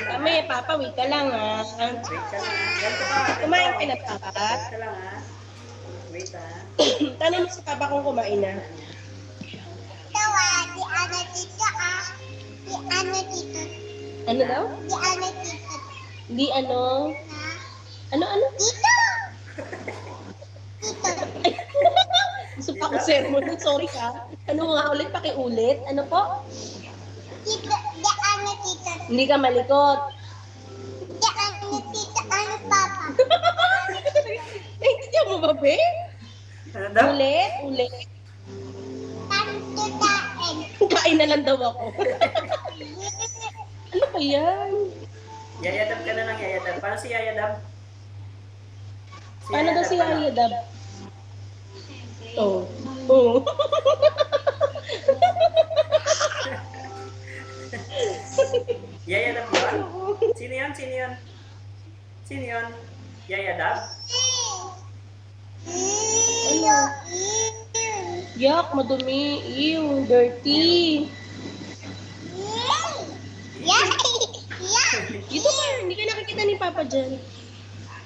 Kami, Papa, wait ka lang ha. Wait ka lang ha. Ganito ka. Kumain ka na, Papa? Wait ka lang ha. Wait ha. Tanong mo si Papa kung kumain na. Di ano dito ah. Di ano dito. Ano daw? Di ano dito. Di ano? Ano? Dito! Dito. Gusto pa ako sermon. Sorry ka. Ano nga ulit? Pakiulit. Ano po? Dito. Di ano dito. Hindi ka malikot. Di ano dito. Ano papa? Naintindihan mo ba, be? Ano daw? Ulit. Tanto daen. Kain na lang daw ako. Ano ba yan? Yayadab ka na lang, yayadab. Paano si Yayadab? Paano daw si paano? Yaya Dab? Oh. Oh. Yayadab yun? Sino yun? Sino yun? Sino yun? Yayadab? Ano? Yak, madumi. Ew, dirty. Yay! Yay! Dito ka, hindi ka nakikita ni Papa dyan.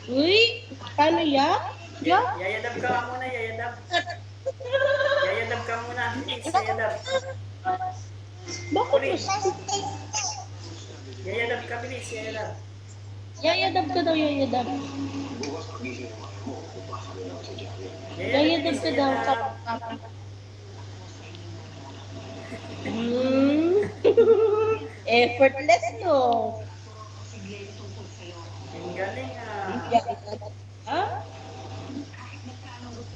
Uy, paano yak? Yak? Yayadab ka muna, yayadab. Yayadab ka muna. Please, yayadab. Bakit? Please. Yayadab ka, bilis, yayadab. Yaya Dab ka daw, Yaya Dab. Yaya Dab ka daw. Effortless to. Ang galing ah. Yeah.